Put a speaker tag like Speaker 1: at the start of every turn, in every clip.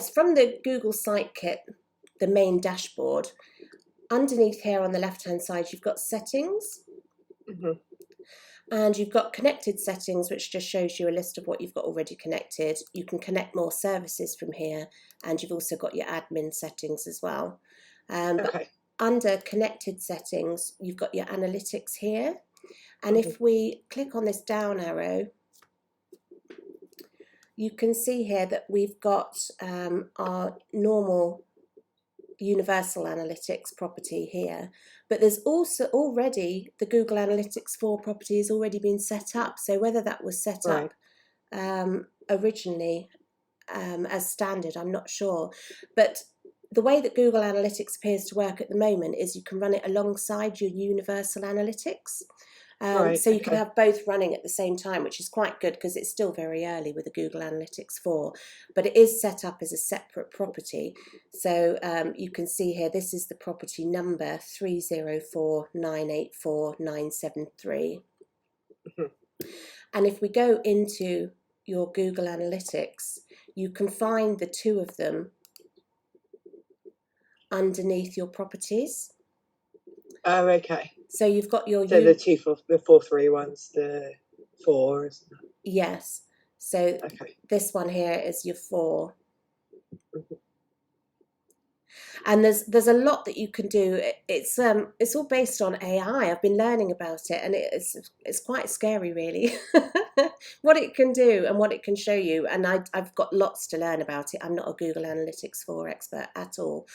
Speaker 1: Yes, from the Google Site Kit, the main dashboard, underneath here on the left-hand side, you've got settings.
Speaker 2: Mhm.
Speaker 1: And you've got connected settings, which just shows you a list of what you've got already connected. You can connect more services from here, and you've also got your admin settings as well. But under connected settings, you've got your analytics here. And if we click on this down arrow, you can see here that we've got our normal universal analytics property here, but there's also already the Google Analytics 4 property has already been set up. So whether that was set up originally as standard, I'm not sure. But the way that Google Analytics appears to work at the moment is you can run it alongside your universal analytics. So you can have both running at the same time, which is quite good because it's still very early with the Google Analytics 4, but it is set up as a separate property. So you can see here, this is the property number 304984973. And if we go into your Google Analytics, you can find the two of them underneath your properties.
Speaker 2: Oh, okay.
Speaker 1: So you've got your...
Speaker 2: So the 4.3 ones, the 4, isn't it?
Speaker 1: Yes. So this one here is your 4. And there's a lot that you can do. It's all based on AI. I've been learning about it, and it's quite scary, really, what it can do and what it can show you. And I've got lots to learn about it. I'm not a Google Analytics 4 expert at all.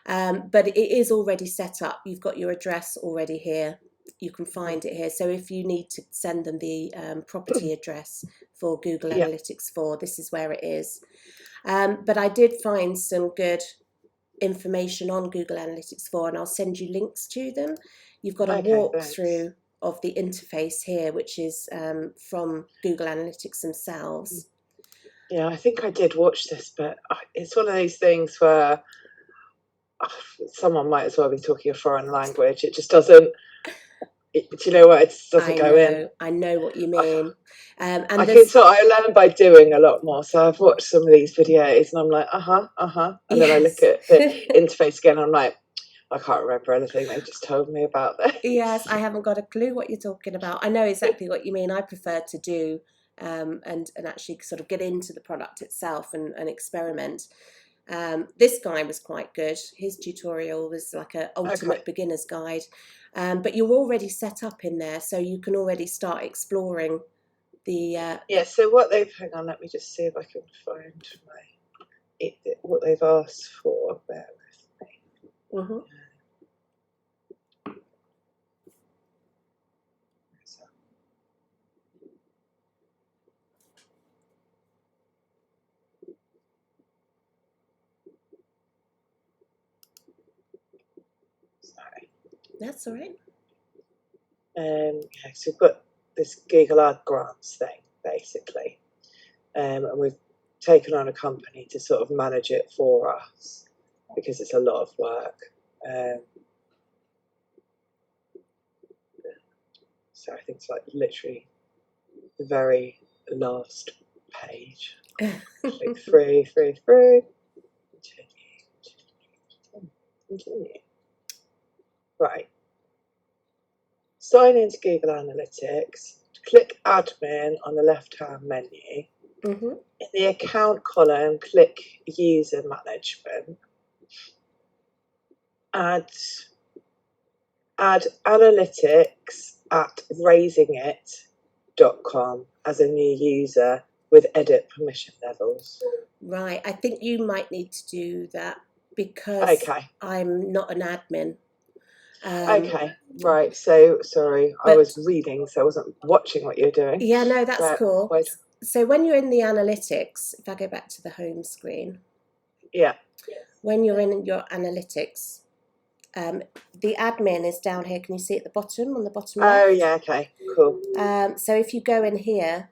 Speaker 1: But it is already set up. You've got your address already here. You can find it here. So if you need to send them the property address for Google Analytics 4, this is where it is. But I did find some good information on Google Analytics 4, and I'll send you links to them. You've got a walkthrough of the interface here, which is from Google Analytics themselves.
Speaker 2: Yeah, I think I did watch this, but it's one of these things where someone might as well be talking a foreign language. It just doesn't, do you know what? It just doesn't go in.
Speaker 1: I know what you mean.
Speaker 2: And I think so. I learn by doing a lot more. So I've watched some of these videos and I'm like, and then I look at the interface again and I'm like, I can't remember anything they just told me about this.
Speaker 1: Yes, I haven't got a clue what you're talking about. I know exactly what you mean. I prefer to do and actually sort of get into the product itself and experiment. This guy was quite good. His tutorial was like an ultimate beginner's guide. But you're already set up in there, so you can already start exploring the...
Speaker 2: Yeah, so what they've... Hang on, let me just see if I can find what they've asked for. Bear with me.
Speaker 1: That's all right.
Speaker 2: So we've got this Google Ad Grants thing, basically. And we've taken on a company to sort of manage it for us because it's a lot of work. So I think it's like literally the very last page. Click through. Continue. Right. Sign into Google Analytics. Click Admin on the left-hand menu. In the account column, click User Management. Add Analytics at raisingit.com as a new user with edit permission levels.
Speaker 1: Right. I think you might need to do that because I'm not an admin.
Speaker 2: Right. So, sorry, I was reading, so I wasn't watching what you're doing.
Speaker 1: Yeah, no, that's cool. So when you're in the analytics, if I go back to the home screen.
Speaker 2: Yeah.
Speaker 1: When you're in your analytics, the admin is down here. Can you see at the bottom, on the bottom left?
Speaker 2: Oh, yeah, okay, cool.
Speaker 1: So if you go in here,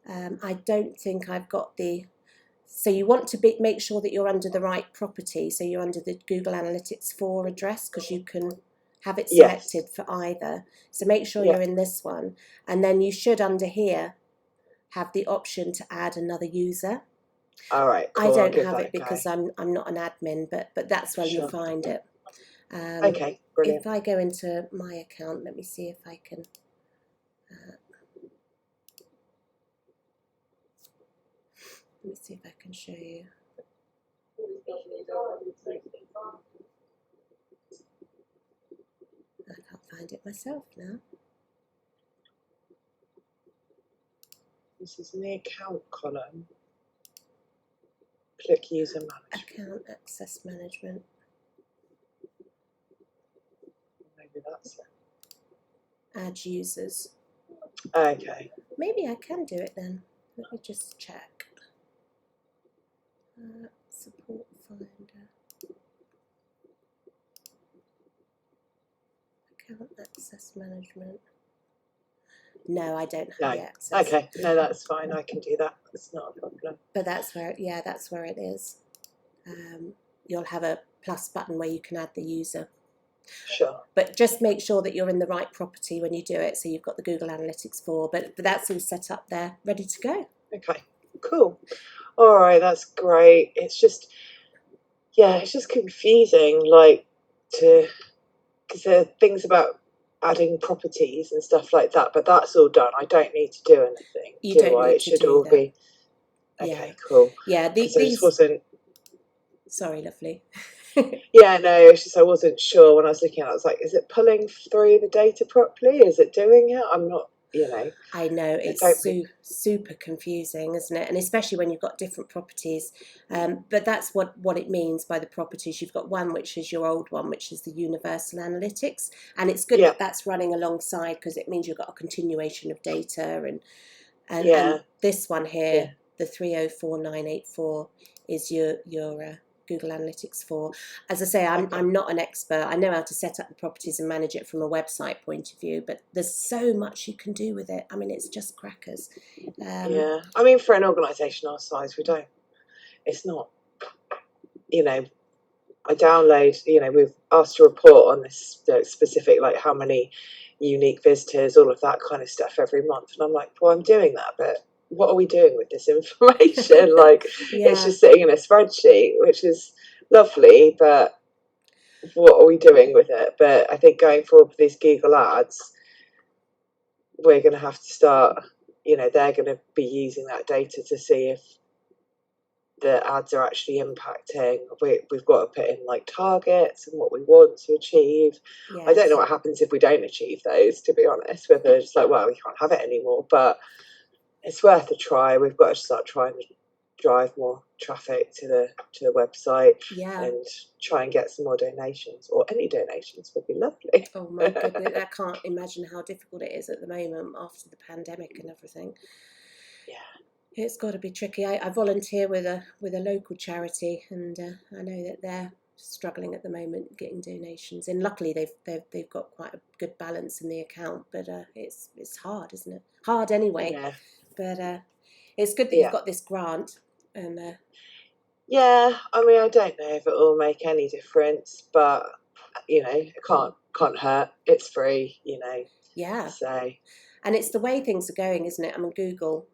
Speaker 1: I don't think I've got the... So you want to make sure that you're under the right property. So you're under the Google Analytics 4 address because you can have it selected for either. So make sure you're in this one. And then you should under here have the option to add another user.
Speaker 2: All right,
Speaker 1: I
Speaker 2: cool. I'll
Speaker 1: don't
Speaker 2: give
Speaker 1: have
Speaker 2: that
Speaker 1: it
Speaker 2: a go.
Speaker 1: because I'm not an admin, but that's where you'll
Speaker 2: Sure.
Speaker 1: find it. Um,
Speaker 2: Okay,
Speaker 1: if
Speaker 2: brilliant.
Speaker 1: I go into my account, let me see if I can. Let me see if I can show you. I can't find it myself now.
Speaker 2: This is in the account column. Click user management.
Speaker 1: Account access management.
Speaker 2: Maybe that's it.
Speaker 1: Add users.
Speaker 2: Okay.
Speaker 1: Maybe I can do it then. Let me just check. Support finder. Account access management. No, I don't have
Speaker 2: No.
Speaker 1: the access.
Speaker 2: Okay. No, that's fine. I can do that. It's not a problem.
Speaker 1: But that's where, yeah, that's where it is. You'll have a plus button where you can add the user.
Speaker 2: Sure.
Speaker 1: But just make sure that you're in the right property when you do it. So you've got the Google Analytics 4, but that's all set up there, ready to go.
Speaker 2: Okay. Cool. All right. That's great. It's just, yeah, it's just confusing, like, because there are things about adding properties and stuff like that, but that's all done. I don't need to do anything,
Speaker 1: You
Speaker 2: do
Speaker 1: don't
Speaker 2: I?
Speaker 1: need
Speaker 2: It
Speaker 1: to
Speaker 2: should
Speaker 1: do
Speaker 2: all
Speaker 1: that.
Speaker 2: be okay.
Speaker 1: Yeah.
Speaker 2: Cool.
Speaker 1: Yeah.
Speaker 2: Because I just
Speaker 1: These.
Speaker 2: wasn't.
Speaker 1: Sorry, lovely.
Speaker 2: Yeah, no, it's just I wasn't sure when I was looking at it. I was like, is it pulling through the data properly? Is it doing it? I'm not,
Speaker 1: I know
Speaker 2: I
Speaker 1: it's
Speaker 2: don't.
Speaker 1: super confusing, isn't it? And especially when you've got different properties. But that's what it means by the properties. You've got one which is your old one, which is the Universal Analytics, and it's good
Speaker 2: Yeah,
Speaker 1: that that's running alongside because it means you've got a continuation of data. And
Speaker 2: yeah,
Speaker 1: this one
Speaker 2: yeah.
Speaker 1: here, the 304984, is your Google Analytics 4. As I say,
Speaker 2: Okay.
Speaker 1: I'm not an expert. I know how to set up the properties and manage it from a website point of view, but there's so much you can do with it. I mean, it's just crackers.
Speaker 2: Yeah, I mean, for an organisation our size, we don't. It's not. I download. We've asked to report on this specific, like how many unique visitors, all of that kind of stuff every month, and I'm like, well, I'm doing that, but what are we doing with this information? Like, it's
Speaker 1: Yeah.
Speaker 2: just sitting in a spreadsheet, which is lovely, but what are we doing with it? But I think going forward with these Google ads, we're going to have to start, they're going to be using that data to see if the ads are actually impacting. We've got to put in like targets and what we want to achieve.
Speaker 1: Yes.
Speaker 2: I don't know what happens if we don't achieve those, to be honest, whether it's just like, well, we can't have it anymore, but it's worth a try. We've got to start trying to drive more traffic to the website,
Speaker 1: Yeah.
Speaker 2: and try and get some more donations, or any donations would be lovely.
Speaker 1: Oh my goodness, I can't imagine how difficult it is at the moment after the pandemic and everything.
Speaker 2: Yeah.
Speaker 1: It's got to be tricky. I volunteer with a local charity, and I know that they're struggling at the moment getting donations. And luckily, they've got quite a good balance in the account. But it's hard, isn't it? Hard anyway.
Speaker 2: Yeah.
Speaker 1: But it's good that you've got this grant. And
Speaker 2: yeah, I mean, I don't know if it will make any difference, but it can't hurt. It's free,
Speaker 1: yeah.
Speaker 2: So.
Speaker 1: And it's the way things are going, isn't it? I mean, Google,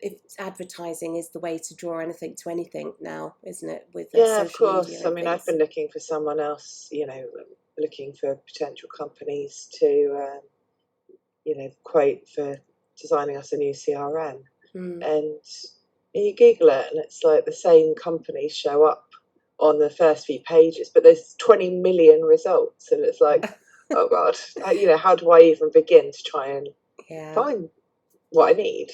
Speaker 1: if advertising is the way to draw anything to anything now, isn't it? With
Speaker 2: Yeah, of
Speaker 1: social media
Speaker 2: course. I
Speaker 1: and
Speaker 2: mean, I've
Speaker 1: things.
Speaker 2: been looking for someone else, looking for potential companies to, quote for designing us a new CRM. And you Google it, and it's like the same companies show up on the first few pages, but there's 20 million results, and it's like, oh God, how do I even begin to try and find what I need?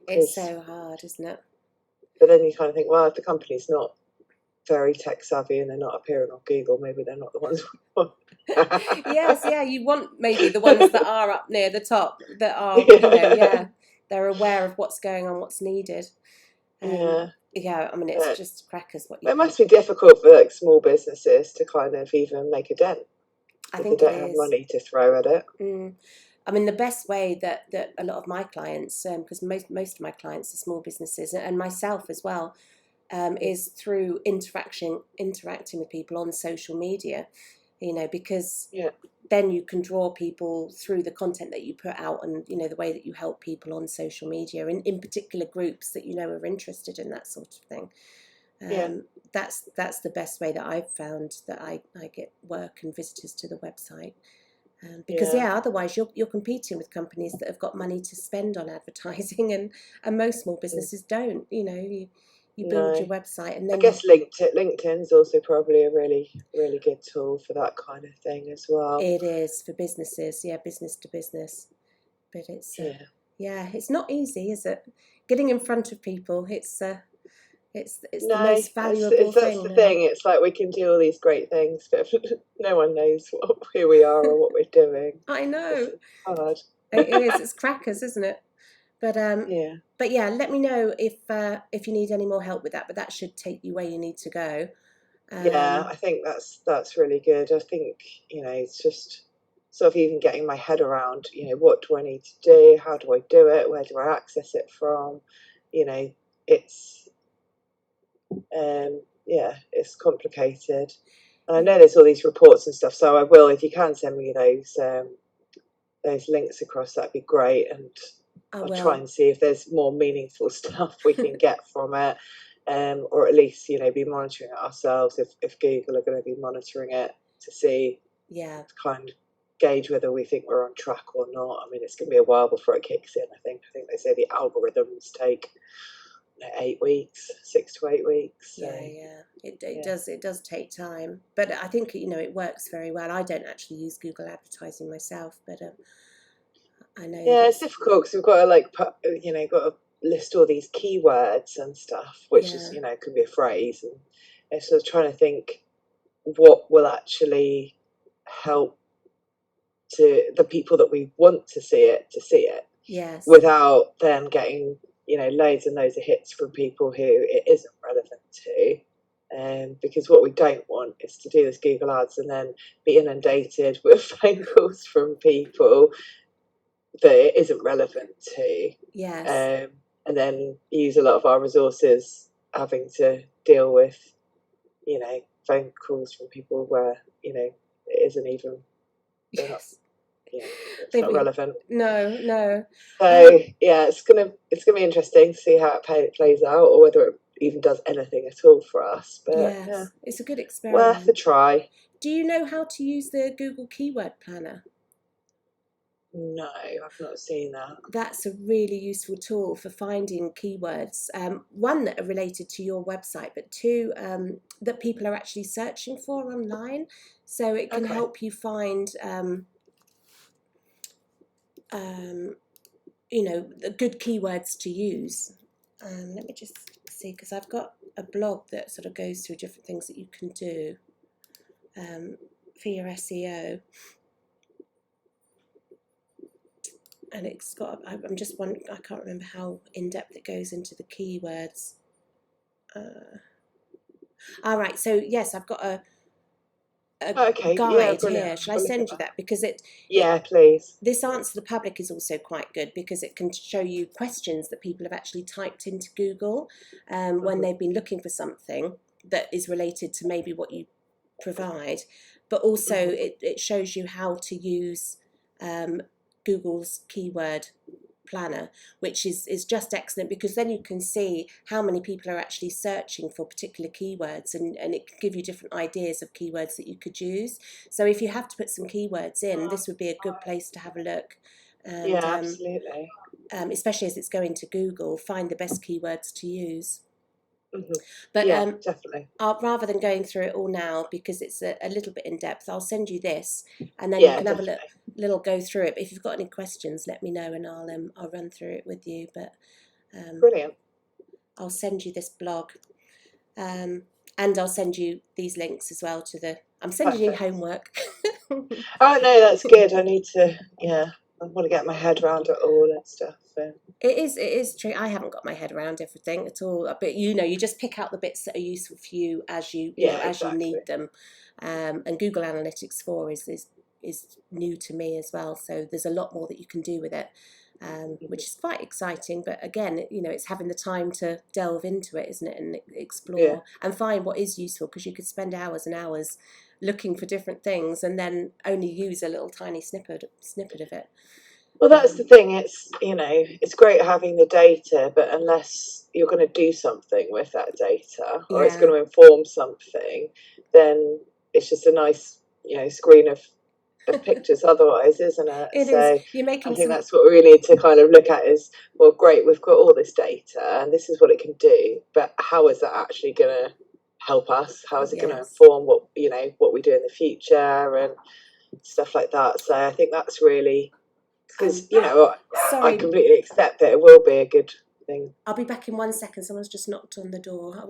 Speaker 1: It's so hard, isn't it?
Speaker 2: But then you kind of think, well, if the company's not very tech savvy and they're not appearing on Google, maybe they're not the ones we want.
Speaker 1: Yes, yeah, you want maybe the ones that are up near the top, that are, they're aware of what's going on, what's needed. Yeah, I mean, it's just crackers what you
Speaker 2: It must be difficult for like small businesses to kind of even make a dent.
Speaker 1: I
Speaker 2: if
Speaker 1: think
Speaker 2: they don't have money to throw at it.
Speaker 1: I mean, the best way that a lot of my clients, because most of my clients are small businesses, and myself as well, is through interacting with people on social media. Because then you can draw people through the content that you put out, and the way that you help people on social media, in particular groups that are interested in that sort of thing.
Speaker 2: Yeah.
Speaker 1: That's the best way that I've found that I get work and visitors to the website. Because
Speaker 2: Yeah.
Speaker 1: otherwise you're competing with companies that have got money to spend on advertising, and most small businesses don't. You build
Speaker 2: No.
Speaker 1: your website, and
Speaker 2: I
Speaker 1: then
Speaker 2: guess LinkedIn's also probably a really, really good tool for that kind of thing as well.
Speaker 1: it is for businesses, business to business. But it's it's not easy, is it? Getting in front of people, it's the
Speaker 2: No,
Speaker 1: most valuable
Speaker 2: that's
Speaker 1: thing
Speaker 2: the
Speaker 1: now.
Speaker 2: thing. It's like we can do all these great things, but no one knows who we are or what we're doing.
Speaker 1: I
Speaker 2: It's
Speaker 1: know.
Speaker 2: hard.
Speaker 1: It is. It's crackers, isn't it? But
Speaker 2: Yeah.
Speaker 1: but let me know if you need any more help with that. But that should take you where you need to go.
Speaker 2: Yeah, I think that's really good. I think, it's just sort of even getting my head around, what do I need to do? How do I do it? Where do I access it from? It's it's complicated. And I know there's all these reports and stuff, so I will, if you can send me those links across, that'd be great. And
Speaker 1: I
Speaker 2: I'll try
Speaker 1: will.
Speaker 2: and see if there's more meaningful stuff we can get from it, or at least be monitoring it ourselves if Google are going to be monitoring it to see,
Speaker 1: Yeah.
Speaker 2: to kind of gauge whether we think we're on track or not. I mean, it's going to be a while before it kicks in. I think they say the algorithms take 8 weeks, 6 to 8 weeks. So,
Speaker 1: It does take time, but I think it works very well. I don't actually use Google advertising myself, but I know that
Speaker 2: yeah, it's
Speaker 1: it's
Speaker 2: difficult because we've got to got to list all these keywords and stuff, which is could be a phrase, and it's sort of trying to think what will actually help to the people that we want to see it,
Speaker 1: yes,
Speaker 2: without then getting loads and loads of hits from people who it isn't relevant to. Because what we don't want is to do this Google Ads and then be inundated with phone calls from people that it isn't relevant to,
Speaker 1: yes,
Speaker 2: and then use a lot of our resources having to deal with phone calls from people where it isn't even, they're not,
Speaker 1: yes.
Speaker 2: it's not
Speaker 1: Maybe
Speaker 2: relevant.
Speaker 1: no.
Speaker 2: So yeah, it's gonna be interesting to see how it plays out, or whether it even does anything at all for us. But yeah,
Speaker 1: Yes, it's a good
Speaker 2: worth a
Speaker 1: experiment.
Speaker 2: try.
Speaker 1: Do you know how to use the Google Keyword Planner?
Speaker 2: No, I've not seen that.
Speaker 1: That's a really useful tool for finding keywords. One, that are related to your website, but two, that people are actually searching for online. So it can
Speaker 2: Okay.
Speaker 1: help you find, the good keywords to use. Let me just see, because I've got a blog that sort of goes through different things that you can do for your SEO. And it's got, I'm just wondering, I can't remember how in depth it goes into the keywords. All right, so yes, I've got a
Speaker 2: Okay. Yeah.
Speaker 1: guide
Speaker 2: Brilliant.
Speaker 1: here. Shall I
Speaker 2: I'll look at
Speaker 1: send you
Speaker 2: that.
Speaker 1: that? Because
Speaker 2: Yeah, please.
Speaker 1: this answer the public is also quite good, because it can show you questions that people have actually typed into Google when they've been looking for something that is related to maybe what you provide, but also it shows you how to use Google's keyword planner, which is just excellent, because then you can see how many people are actually searching for particular keywords, and it can give you different ideas of keywords that you could use. So if you have to put some keywords in, this would be a good place to have a look. And
Speaker 2: Yeah, absolutely.
Speaker 1: especially as it's going to Google, find the best keywords to use.
Speaker 2: Hmm.
Speaker 1: But
Speaker 2: Yeah, definitely.
Speaker 1: rather than going through it all now, because it's a little bit in depth, I'll send you this, and then you
Speaker 2: Yeah,
Speaker 1: can have a
Speaker 2: definitely.
Speaker 1: little go through it. But if you've got any questions, let me know, and I'll run through it with you. But
Speaker 2: Brilliant.
Speaker 1: I'll send you this blog, and I'll send you these links as well to the. I'm sending you
Speaker 2: Perfect.
Speaker 1: homework.
Speaker 2: Oh no, that's good. I need to. Yeah, I want to get my head around it all and stuff. So.
Speaker 1: It is true. I haven't got my head around everything at all, but you just pick out the bits that are useful for you as
Speaker 2: Yeah,
Speaker 1: as you
Speaker 2: exactly.
Speaker 1: need them. And Google Analytics 4 is new to me as well, so there's a lot more that you can do with it, which is quite exciting. But again, it's having the time to delve into it, isn't it, and
Speaker 2: Yeah.
Speaker 1: explore and find what is useful, because you could spend hours and hours looking for different things and then only use a little tiny snippet of it.
Speaker 2: Well, that's the thing. It's, you know, it's great having the data, but unless you're going to do something with that data or it's going to inform something, then it's just a nice, you know, screen of pictures otherwise, isn't it?
Speaker 1: It
Speaker 2: So
Speaker 1: is. You're making
Speaker 2: I think that's what we really need to kind of look at is, well, great, we've got all this data and this is what it can do, but how is that actually going to help us? How is it going to inform what, you know, what we do in the future and stuff like that? So I think that's really, because, you know, I completely accept that it will be a good thing.
Speaker 1: I'll be back in 1 second. Someone's just knocked on the door.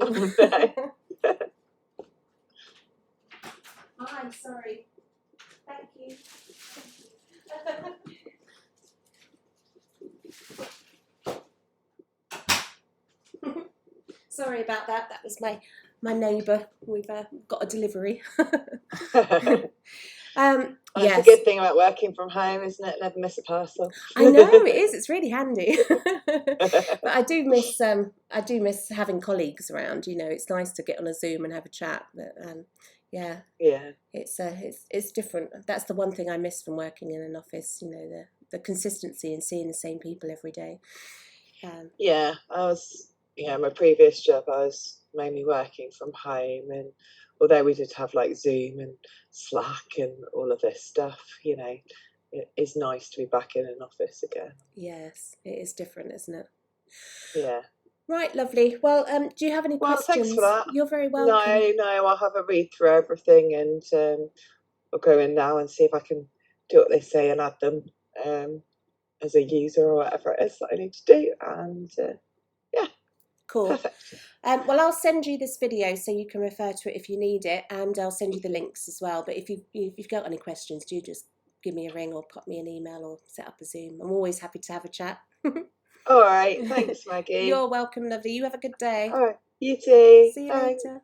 Speaker 1: Hi, sorry. Thank you. Sorry about that. That was my neighbour. We've got a delivery.
Speaker 2: It's a good thing about working from home, isn't it? Never miss a parcel.
Speaker 1: I know it is. It's really handy. But I do miss having colleagues around. You know, it's nice to get on a Zoom and have a chat. But yeah, it's different. That's the one thing I miss from working in an office. You know, the consistency and seeing the same people every day.
Speaker 2: Yeah, my previous job, I was mainly working from home, and although we did have like Zoom and Slack and all of this stuff, you know, it is nice to be back in an office again.
Speaker 1: Yes, it is different, isn't it?
Speaker 2: Yeah.
Speaker 1: Right, lovely. Well, do you have any questions?
Speaker 2: Thanks for that.
Speaker 1: You're very welcome.
Speaker 2: No, I'll have a read through everything and I'll go in now and see if I can do what they say and add them as a user or whatever it is that I need to do. And yeah.
Speaker 1: Cool.
Speaker 2: Perfect.
Speaker 1: Well, I'll send you this video so you can refer to it if you need it, and I'll send you the links as well. But if you've got any questions, do just give me a ring or pop me an email or set up a Zoom. I'm always happy to have a chat.
Speaker 2: All right. Thanks, Maggie.
Speaker 1: You're welcome, lovely. You have a good day.
Speaker 2: All right. You too.
Speaker 1: See you later.